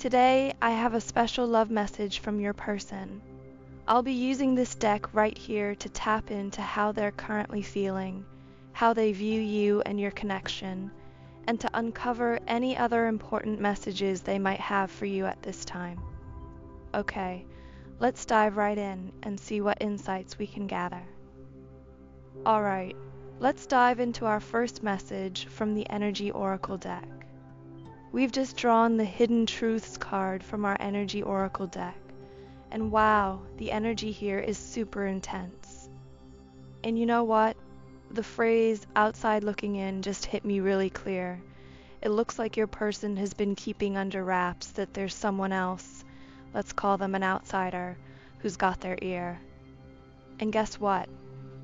Today, I have a special love message from your person. I'll be using this deck right here to tap into how they're currently feeling, how they view you and your connection, and to uncover any other important messages they might have for you at this time. Okay, let's dive right in and see what insights we can gather. Alright, let's dive into our first message from the Energy Oracle deck. We've just drawn the Hidden Truths card from our Energy Oracle deck, and wow, the energy here is super intense. And you know what? The phrase outside looking in just hit me really clear. It looks like your person has been keeping under wraps that there's someone else, let's call them an outsider, who's got their ear. And guess what?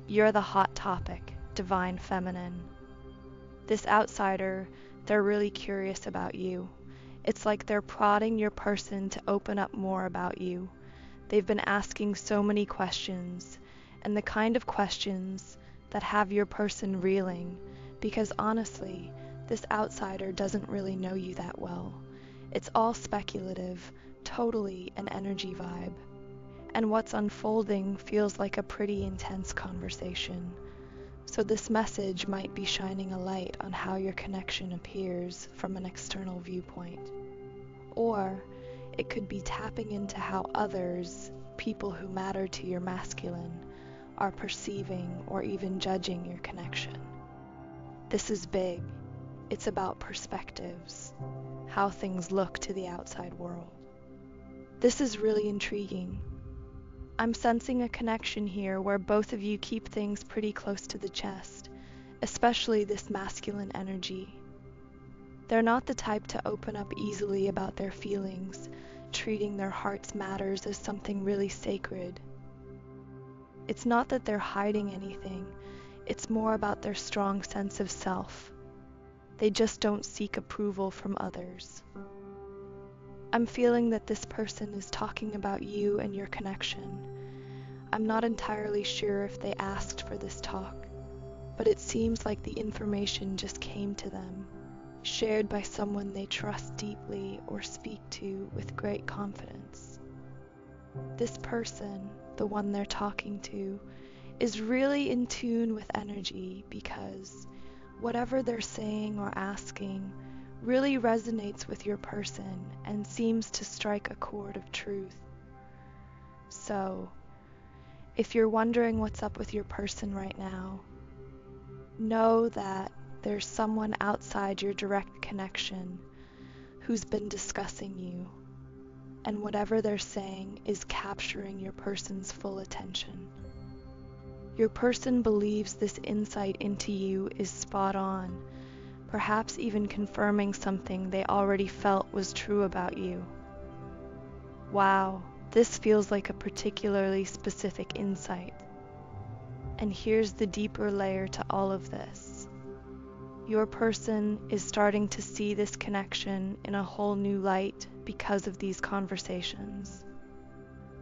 You're the hot topic, divine feminine. This outsider, they're really curious about you. It's like they're prodding your person to open up more about you. They've been asking so many questions, and the kind of questions that have your person reeling, because honestly, this outsider doesn't really know you that well. It's all speculative, totally an energy vibe. And what's unfolding feels like a pretty intense conversation. So this message might be shining a light on how your connection appears from an external viewpoint. Or it could be tapping into how others, people who matter to your masculine, are perceiving or even judging your connection. This is big. It's about perspectives, how things look to the outside world. This is really intriguing. I'm sensing a connection here where both of you keep things pretty close to the chest, especially this masculine energy. They're not the type to open up easily about their feelings, treating their heart's matters as something really sacred. It's not that they're hiding anything, it's more about their strong sense of self. They just don't seek approval from others. I'm feeling that this person is talking about you and your connection. I'm not entirely sure if they asked for this talk, but it seems like the information just came to them, shared by someone they trust deeply or speak to with great confidence. This person, the one they're talking to, is really in tune with energy because whatever they're saying or asking really resonates with your person and seems to strike a chord of truth. So, if you're wondering what's up with your person right now, know that there's someone outside your direct connection who's been discussing you, and whatever they're saying is capturing your person's full attention. Your person believes this insight into you is spot on, perhaps even confirming something they already felt was true about you. Wow, this feels like a particularly specific insight. And here's the deeper layer to all of this. Your person is starting to see this connection in a whole new light because of these conversations.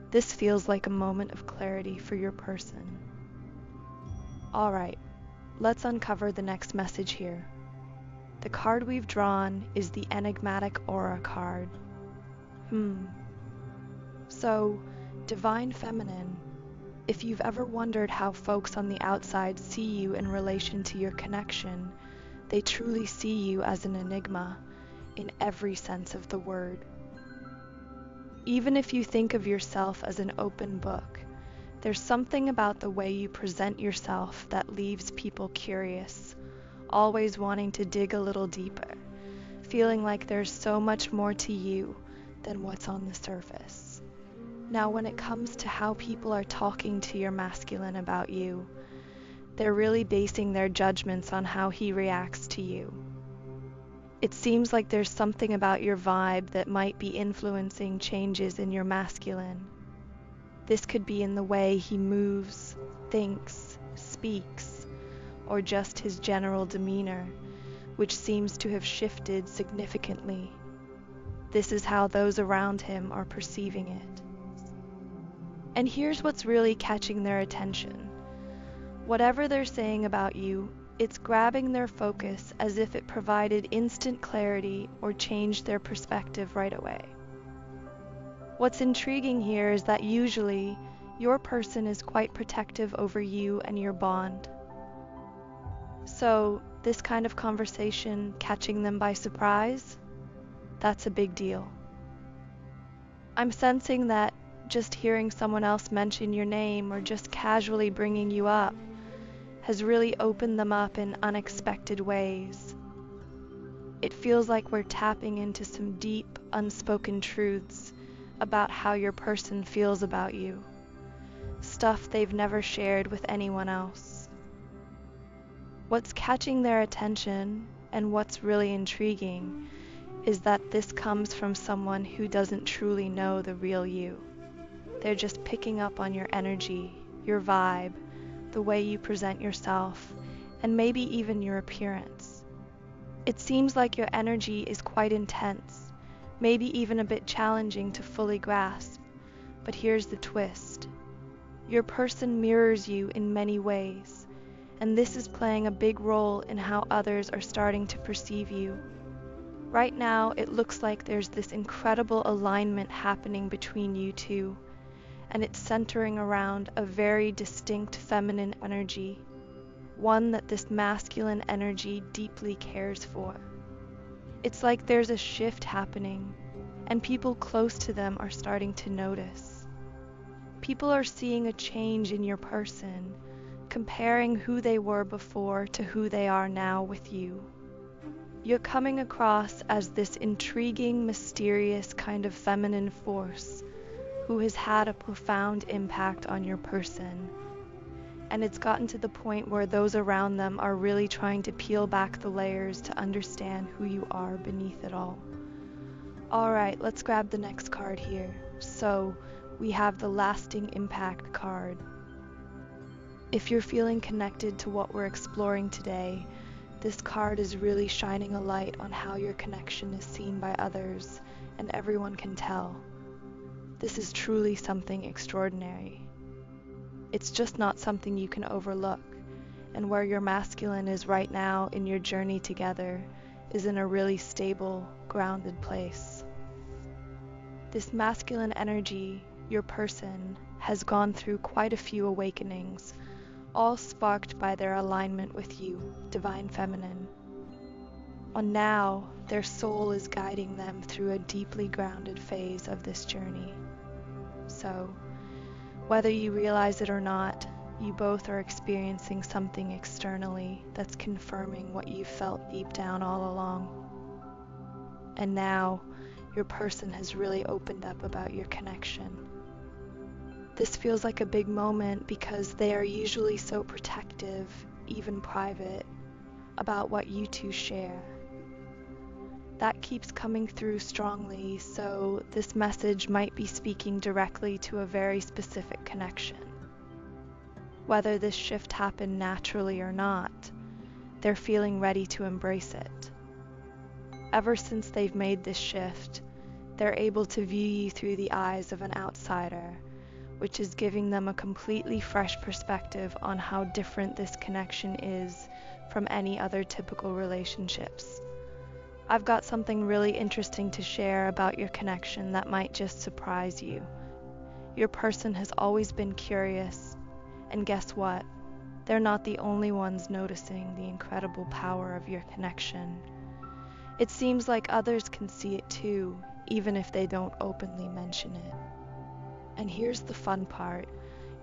This feels like a moment of clarity for your person. Alright, let's uncover the next message here. The card we've drawn is the Enigmatic Aura card. So, Divine Feminine, if you've ever wondered how folks on the outside see you in relation to your connection, they truly see you as an enigma, in every sense of the word. Even if you think of yourself as an open book, there's something about the way you present yourself that leaves people curious, always wanting to dig a little deeper, feeling like there's so much more to you than what's on the surface. Now, when it comes to how people are talking to your masculine about you, they're really basing their judgments on how he reacts to you. It seems like there's something about your vibe that might be influencing changes in your masculine. This could be in the way he moves, thinks, speaks, or just his general demeanor, which seems to have shifted significantly. This is how those around him are perceiving it. And here's what's really catching their attention. Whatever they're saying about you, it's grabbing their focus as if it provided instant clarity or changed their perspective right away. What's intriguing here is that usually your person is quite protective over you and your bond. So, this kind of conversation catching them by surprise, that's a big deal. I'm sensing that just hearing someone else mention your name or just casually bringing you up has really opened them up in unexpected ways. It feels like we're tapping into some deep, unspoken truths about how your person feels about you, stuff they've never shared with anyone else. What's catching their attention and what's really intriguing is that this comes from someone who doesn't truly know the real you. They're just picking up on your energy, your vibe, the way you present yourself, and maybe even your appearance. It seems like your energy is quite intense, maybe even a bit challenging to fully grasp. But here's the twist. Your person mirrors you in many ways, and this is playing a big role in how others are starting to perceive you. Right now, it looks like there's this incredible alignment happening between you two, and it's centering around a very distinct feminine energy, one that this masculine energy deeply cares for. It's like there's a shift happening, and people close to them are starting to notice. People are seeing a change in your person, comparing who they were before to who they are now with you. You're coming across as this intriguing, mysterious kind of feminine force who has had a profound impact on your person. And it's gotten to the point where those around them are really trying to peel back the layers to understand who you are beneath it all. Alright, let's grab the next card here. So, we have the lasting impact card. If you're feeling connected to what we're exploring today, this card is really shining a light on how your connection is seen by others, and everyone can tell. This is truly something extraordinary. It's just not something you can overlook, and where your masculine is right now in your journey together is in a really stable, grounded place. This masculine energy, your person, has gone through quite a few awakenings, all sparked by their alignment with you, Divine Feminine. And now, their soul is guiding them through a deeply grounded phase of this journey. So, whether you realize it or not, you both are experiencing something externally that's confirming what you felt deep down all along. And now, your person has really opened up about your connection. This feels like a big moment because they are usually so protective, even private, about what you two share. That keeps coming through strongly, so this message might be speaking directly to a very specific connection. Whether this shift happened naturally or not, they're feeling ready to embrace it. Ever since they've made this shift, they're able to view you through the eyes of an outsider, which is giving them a completely fresh perspective on how different this connection is from any other typical relationships. I've got something really interesting to share about your connection that might just surprise you. Your person has always been curious, and guess what? They're not the only ones noticing the incredible power of your connection. It seems like others can see it too, even if they don't openly mention it. And here's the fun part.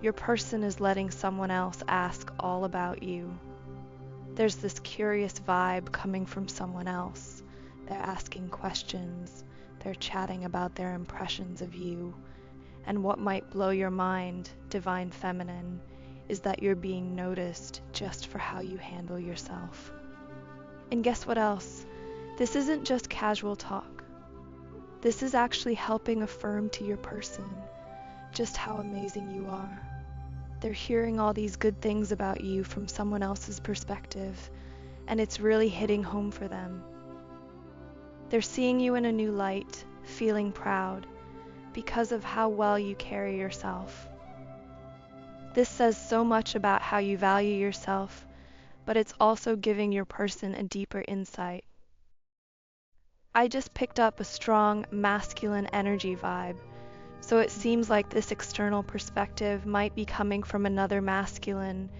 Your person is letting someone else ask all about you. There's this curious vibe coming from someone else. They're asking questions, they're chatting about their impressions of you, and what might blow your mind, Divine Feminine, is that you're being noticed just for how you handle yourself. And guess what else? This isn't just casual talk. This is actually helping affirm to your person just how amazing you are. They're hearing all these good things about you from someone else's perspective, and it's really hitting home for them. They're seeing you in a new light, feeling proud, because of how well you carry yourself. This says so much about how you value yourself, but it's also giving your person a deeper insight. I just picked up a strong masculine energy vibe, So it seems like this external perspective might be coming from another masculine.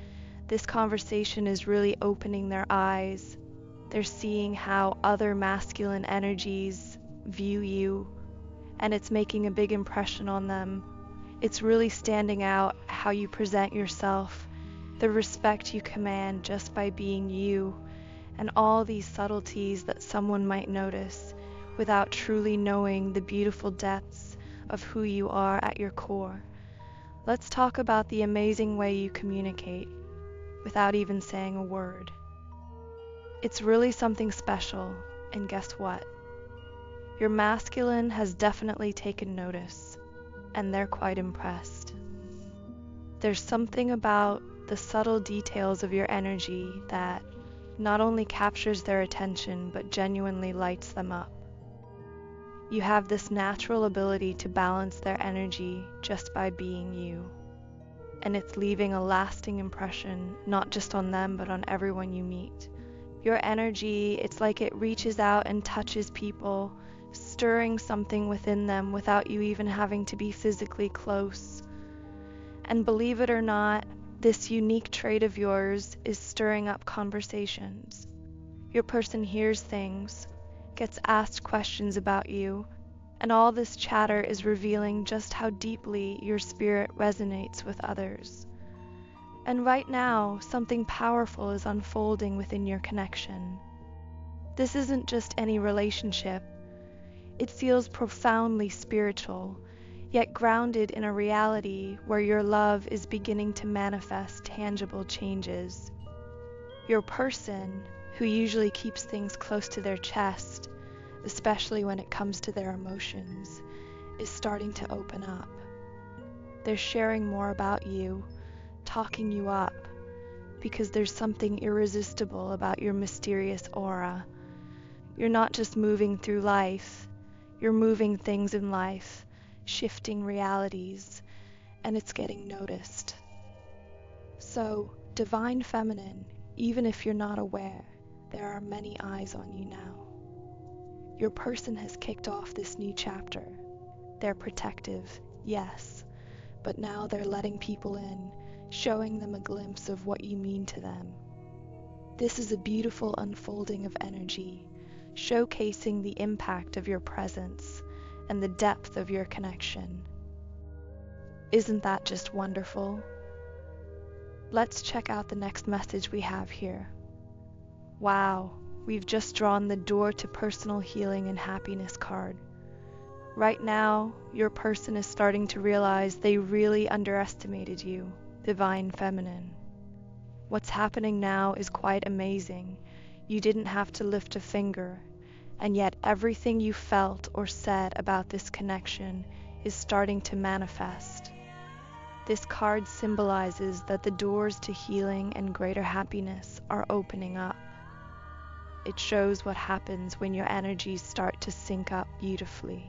This conversation is really opening their eyes. They're seeing how other masculine energies view you, and it's making a big impression on them. It's really standing out how you present yourself, the respect you command just by being you, and all these subtleties that someone might notice without truly knowing the beautiful depths of who you are at your core. Let's talk about the amazing way you communicate without even saying a word. It's really something special, and guess what? Your masculine has definitely taken notice, and they're quite impressed. There's something about the subtle details of your energy that not only captures their attention, but genuinely lights them up. You have this natural ability to balance their energy just by being you, and it's leaving a lasting impression, not just on them, but on everyone you meet. Your energy, it's like it reaches out and touches people, stirring something within them without you even having to be physically close. And believe it or not, this unique trait of yours is stirring up conversations. Your person hears things, gets asked questions about you, and all this chatter is revealing just how deeply your spirit resonates with others. And right now, something powerful is unfolding within your connection. This isn't just any relationship. It feels profoundly spiritual, yet grounded in a reality where your love is beginning to manifest tangible changes. Your person, who usually keeps things close to their chest, especially when it comes to their emotions, is starting to open up. They're sharing more about you, talking you up, because there's something irresistible about your mysterious aura. You're not just moving through life, you're moving things in life, shifting realities, and it's getting noticed. So, divine feminine, even if you're not aware, there are many eyes on you now. Your person has kicked off this new chapter. They're protective, yes, but now they're letting people in, showing them a glimpse of what you mean to them. This is a beautiful unfolding of energy, showcasing the impact of your presence and the depth of your connection. Isn't that just wonderful? Let's check out the next message we have here. Wow, we've just drawn the Door to Personal Healing and Happiness card. Right now, your person is starting to realize they really underestimated you, divine feminine. What's happening now is quite amazing. You didn't have to lift a finger, and yet everything you felt or said about this connection is starting to manifest. This card symbolizes that the doors to healing and greater happiness are opening up. It shows what happens when your energies start to sync up beautifully.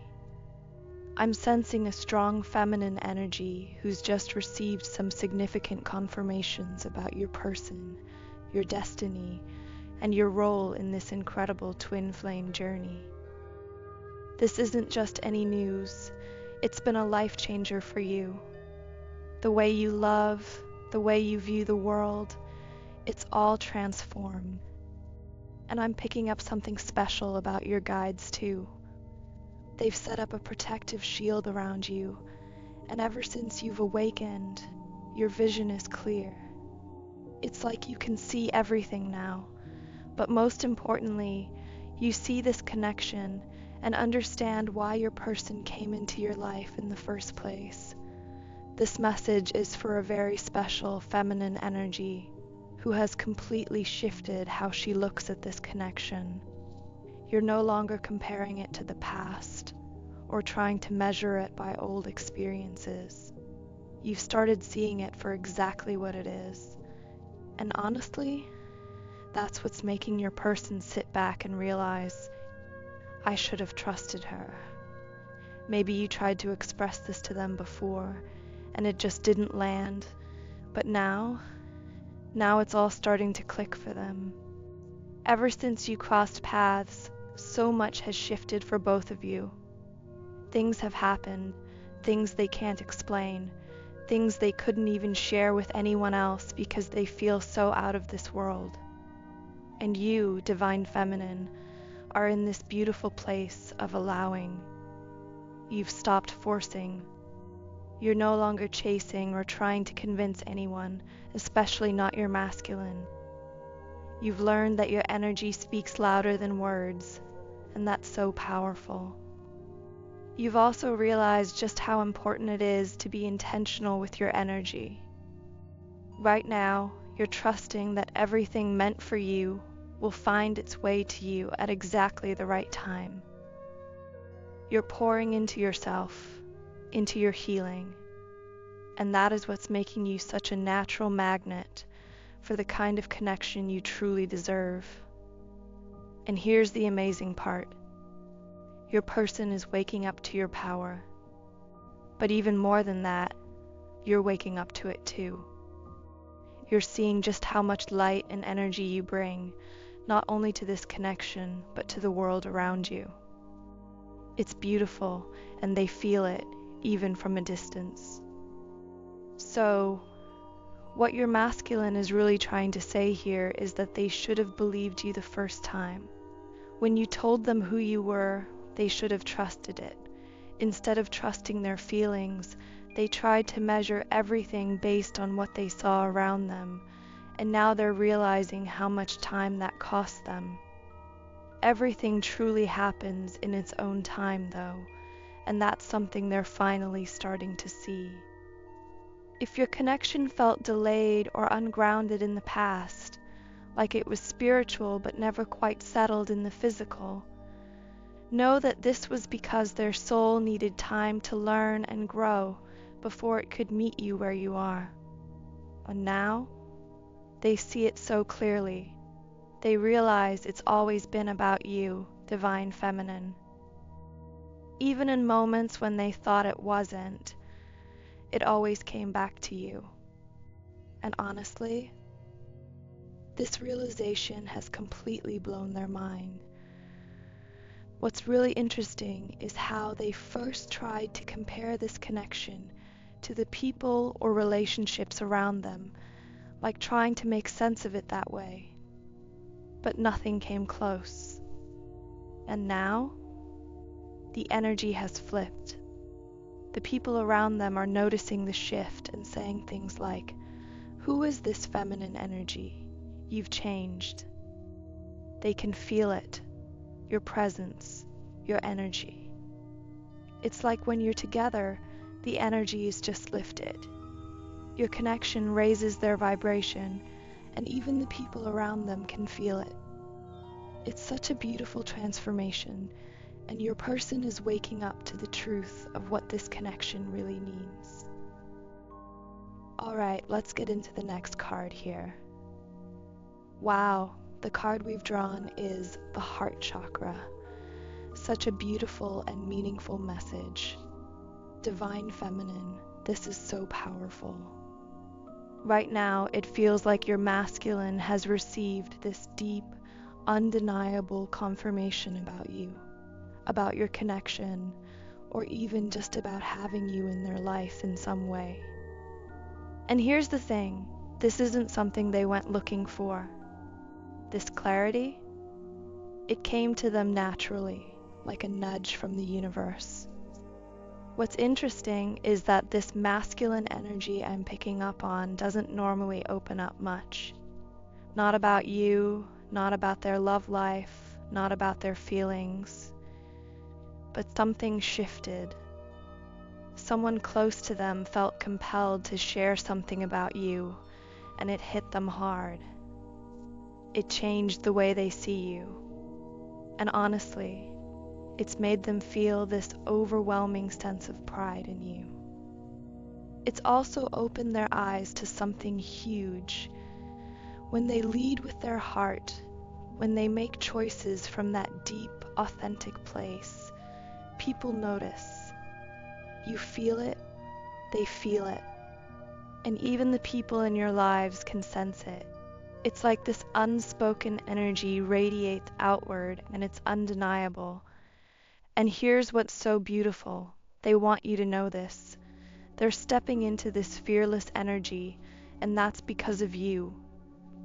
I'm sensing a strong feminine energy who's just received some significant confirmations about your person, your destiny, and your role in this incredible twin flame journey. This isn't just any news, it's been a life changer for you. The way you love, the way you view the world, it's all transformed. And I'm picking up something special about your guides too. They've set up a protective shield around you, and ever since you've awakened, your vision is clear. It's like you can see everything now, but most importantly, you see this connection and understand why your person came into your life in the first place. This message is for a very special feminine energy who has completely shifted how she looks at this connection. You're no longer comparing it to the past or trying to measure it by old experiences. You've started seeing it for exactly what it is. And honestly, that's what's making your person sit back and realize, I should have trusted her. Maybe you tried to express this to them before, and it just didn't land. But now it's all starting to click for them. Ever since you crossed paths, so much has shifted for both of you. Things have happened. things they can't explain, things they couldn't even share with anyone else because they feel so out of this world. And you, Divine Feminine, are in this beautiful place of allowing. You've stopped forcing. You're no longer chasing or trying to convince anyone, especially not your masculine. You've learned that your energy speaks louder than words, and that's so powerful. You've also realized just how important it is to be intentional with your energy. Right now, you're trusting that everything meant for you will find its way to you at exactly the right time. You're pouring into yourself, into your healing, and that is what's making you such a natural magnet for the kind of connection you truly deserve. And here's the amazing part. Your person is waking up to your power. But even more than that, you're waking up to it too. You're seeing just how much light and energy you bring, not only to this connection, but to the world around you. It's beautiful, and they feel it, even from a distance. So, what your masculine is really trying to say here is that they should have believed you the first time. When you told them who you were, they should have trusted it. Instead of trusting their feelings, they tried to measure everything based on what they saw around them, and now they're realizing how much time that cost them. Everything truly happens in its own time, though, and that's something they're finally starting to see. If your connection felt delayed or ungrounded in the past, like it was spiritual but never quite settled in the physical, know that this was because their soul needed time to learn and grow before it could meet you where you are. And now, they see it so clearly. They realize it's always been about you, Divine Feminine. Even in moments when they thought it wasn't, it always came back to you. And honestly, this realization has completely blown their mind. What's really interesting is how they first tried to compare this connection to the people or relationships around them, like trying to make sense of it that way. But nothing came close. And now, the energy has flipped. The people around them are noticing the shift and saying things like, "Who is this feminine energy? You've changed." They can feel it, your presence, your energy. It's like when you're together, the energy is just lifted. Your connection raises their vibration, and even the people around them can feel it. It's such a beautiful transformation, and your person is waking up to the truth of what this connection really means. Alright, let's get into the next card here. Wow, the card we've drawn is the heart chakra. Such a beautiful and meaningful message. Divine Feminine, this is so powerful. Right now, it feels like your masculine has received this deep, undeniable confirmation about you, about your connection, or even just about having you in their life in some way. And here's the thing, this isn't something they went looking for. This clarity, it came to them naturally, like a nudge from the universe. What's interesting is that this masculine energy I'm picking up on doesn't normally open up much. Not about you, not about their love life, not about their feelings. But something shifted. Someone close to them felt compelled to share something about you, and it hit them hard. It changed the way they see you. And honestly, it's made them feel this overwhelming sense of pride in you. It's also opened their eyes to something huge. When they lead with their heart, when they make choices from that deep, authentic place, people notice. You feel it, they feel it. And even the people in your lives can sense it. It's like this unspoken energy radiates outward, and it's undeniable. And here's what's so beautiful. They want you to know this. They're stepping into this fearless energy, and that's because of you.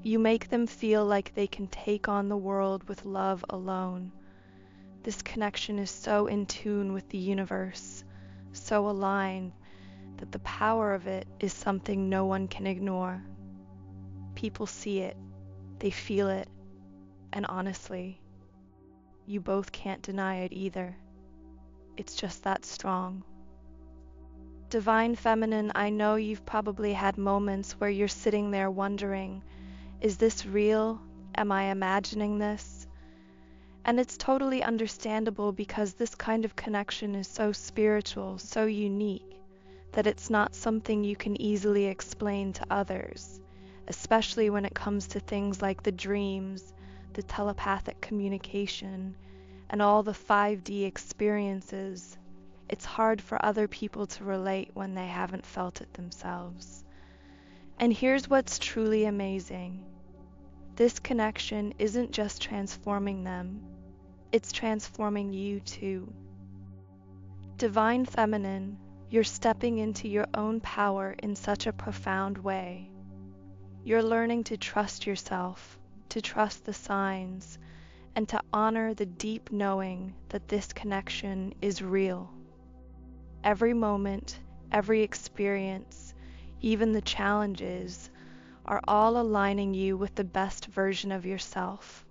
You make them feel like they can take on the world with love alone. This connection is so in tune with the universe, so aligned, that the power of it is something no one can ignore. People see it, they feel it, and honestly, you both can't deny it either. It's just that strong. Divine Feminine, I know you've probably had moments where you're sitting there wondering, is this real? Am I imagining this? And it's totally understandable because this kind of connection is so spiritual, so unique, that it's not something you can easily explain to others, especially when it comes to things like the dreams, the telepathic communication, and all the 5D experiences. It's hard for other people to relate when they haven't felt it themselves. And here's what's truly amazing. This connection isn't just transforming them, it's transforming you too. Divine Feminine, you're stepping into your own power in such a profound way. You're learning to trust yourself, to trust the signs, and to honor the deep knowing that this connection is real. Every moment, every experience, even the challenges, are all aligning you with the best version of yourself.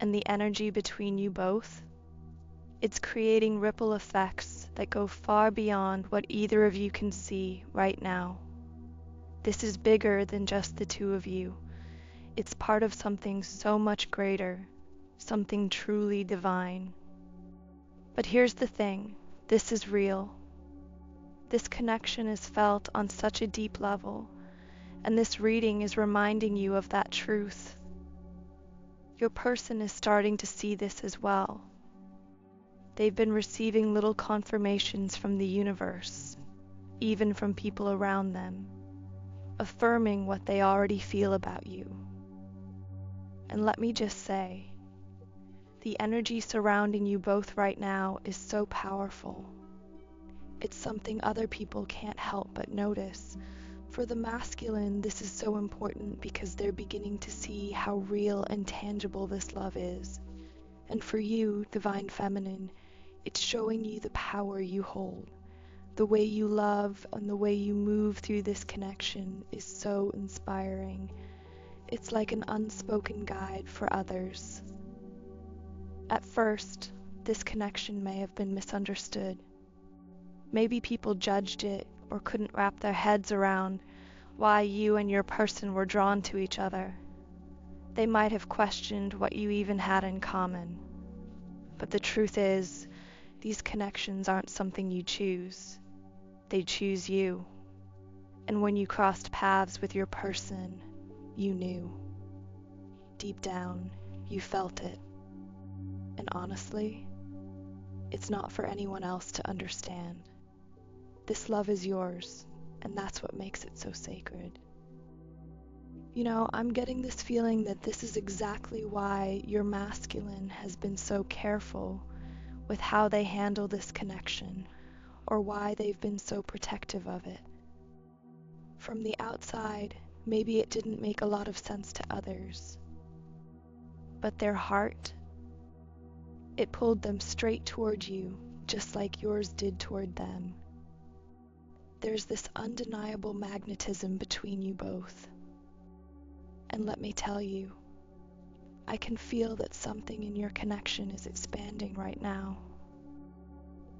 And the energy between you both, it's creating ripple effects that go far beyond what either of you can see right now. This is bigger than just the two of you. It's part of something so much greater, something truly divine. But here's the thing, this is real. This connection is felt on such a deep level, and this reading is reminding you of that truth. Your person is starting to see this as well. They've been receiving little confirmations from the universe, even from people around them, affirming what they already feel about you. And let me just say, the energy surrounding you both right now is so powerful. It's something other people can't help but notice. For the masculine, this is so important because they're beginning to see how real and tangible this love is. And for you, Divine Feminine, it's showing you the power you hold. The way you love and the way you move through this connection is so inspiring. It's like an unspoken guide for others. At first, this connection may have been misunderstood. Maybe people judged it or couldn't wrap their heads around why you and your person were drawn to each other. They might have questioned what you even had in common. But the truth is, these connections aren't something you choose. They choose you. And when you crossed paths with your person, you knew. Deep down, you felt it. And honestly, it's not for anyone else to understand. This love is yours, and that's what makes it so sacred. You know, I'm getting this feeling that this is exactly why your masculine has been so careful with how they handle this connection, or why they've been so protective of it. From the outside, maybe it didn't make a lot of sense to others, but their heart, it pulled them straight toward you, just like yours did toward them. There's this undeniable magnetism between you both. And let me tell you, I can feel that something in your connection is expanding right now.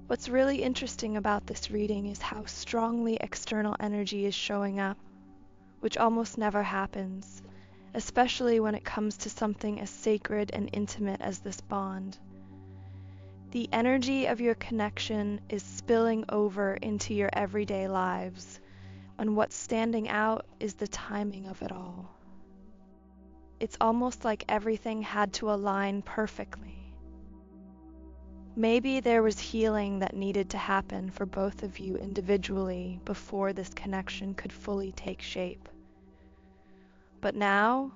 What's really interesting about this reading is how strongly external energy is showing up, which almost never happens, especially when it comes to something as sacred and intimate as this bond. The energy of your connection is spilling over into your everyday lives, and what's standing out is the timing of it all. It's almost like everything had to align perfectly. Maybe there was healing that needed to happen for both of you individually before this connection could fully take shape. But now,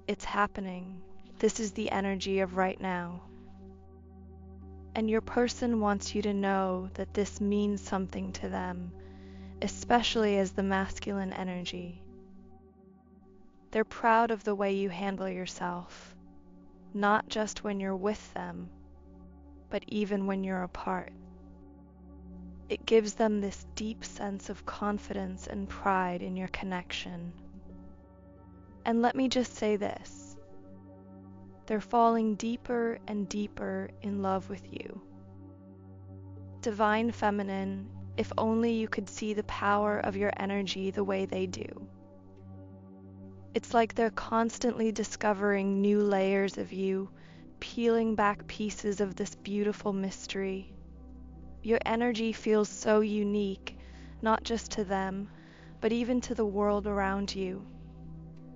it's happening. This is the energy of right now. And your person wants you to know that this means something to them, especially as the masculine energy. They're proud of the way you handle yourself, not just when you're with them, but even when you're apart. It gives them this deep sense of confidence and pride in your connection. And let me just say this, they're falling deeper and deeper in love with you. Divine Feminine, if only you could see the power of your energy the way they do. It's like they're constantly discovering new layers of you, peeling back pieces of this beautiful mystery. Your energy feels so unique, not just to them, but even to the world around you.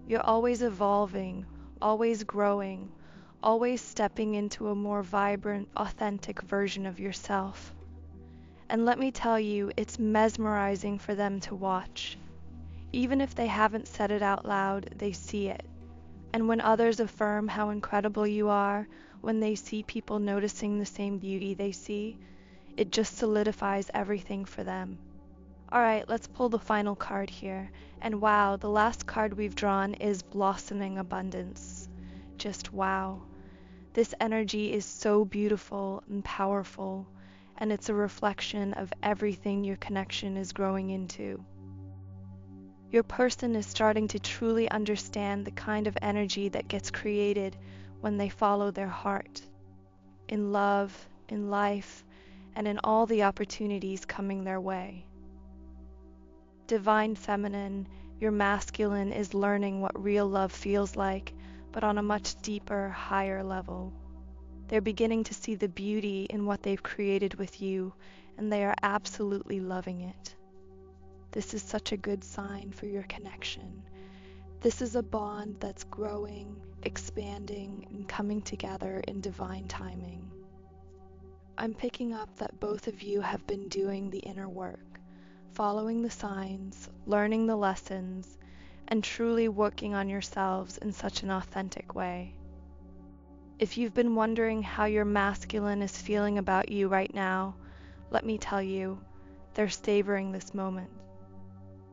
You're always evolving, always growing, always stepping into a more vibrant, authentic version of yourself. And let me tell you, it's mesmerizing for them to watch. Even if they haven't said it out loud, they see it. And when others affirm how incredible you are, when they see people noticing the same beauty they see, it just solidifies everything for them. Alright, let's pull the final card here. And wow, the last card we've drawn is Blossoming Abundance. Just wow. This energy is so beautiful and powerful, and it's a reflection of everything your connection is growing into. Your person is starting to truly understand the kind of energy that gets created when they follow their heart, in love, in life, and in all the opportunities coming their way. Divine Feminine, your masculine is learning what real love feels like, but on a much deeper, higher level. They're beginning to see the beauty in what they've created with you, and they are absolutely loving it. This is such a good sign for your connection. This is a bond that's growing, expanding, and coming together in divine timing. I'm picking up that both of you have been doing the inner work, following the signs, learning the lessons, and truly working on yourselves in such an authentic way. If you've been wondering how your masculine is feeling about you right now, let me tell you, they're savoring this moment.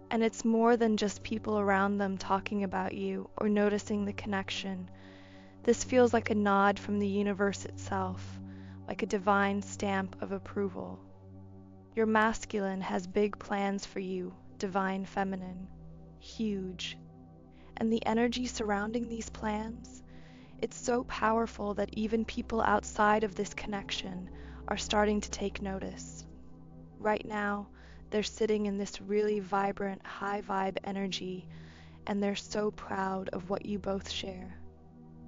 And it's more than just people around them talking about you or noticing the connection. This feels like a nod from the universe itself, like a divine stamp of approval. Your masculine has big plans for you, Divine Feminine, huge. And the energy surrounding these plans, it's so powerful that even people outside of this connection are starting to take notice. Right now, they're sitting in this really vibrant, high vibe energy, and they're so proud of what you both share.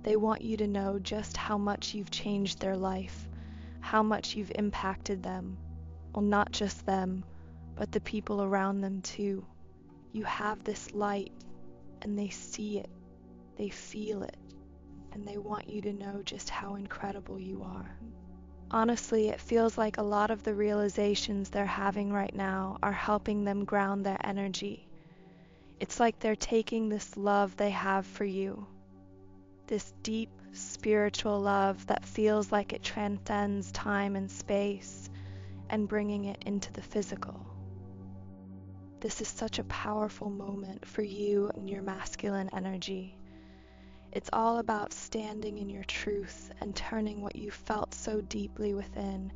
They want you to know just how much you've changed their life, how much you've impacted them. Well, not just them, but the people around them too. You have this light, and they see it, they feel it, and they want you to know just how incredible you are. Honestly, it feels like a lot of the realizations they're having right now are helping them ground their energy. It's like they're taking this love they have for you, this deep spiritual love that feels like it transcends time and space, and bringing it into the physical. This is such a powerful moment for you and your masculine energy. It's all about standing in your truth and turning what you felt so deeply within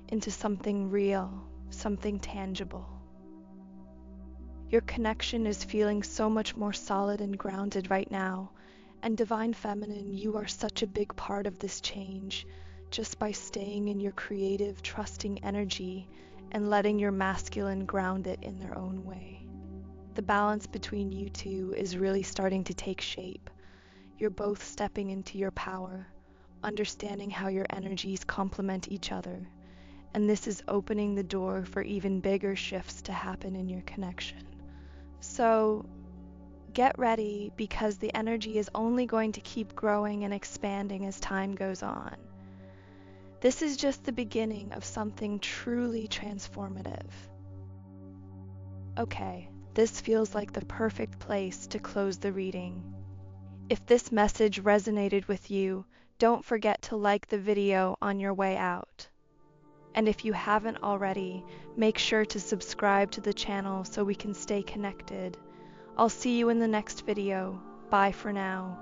into something real, something tangible. Your connection is feeling so much more solid and grounded right now, and Divine Feminine, you are such a big part of this change, just by staying in your creative, trusting energy and letting your masculine ground it in their own way. The balance between you two is really starting to take shape. You're both stepping into your power, understanding how your energies complement each other, and this is opening the door for even bigger shifts to happen in your connection. So, get ready, because the energy is only going to keep growing and expanding as time goes on. This is just the beginning of something truly transformative. Okay, this feels like the perfect place to close the reading. If this message resonated with you, don't forget to like the video on your way out. And if you haven't already, make sure to subscribe to the channel so we can stay connected. I'll see you in the next video. Bye for now.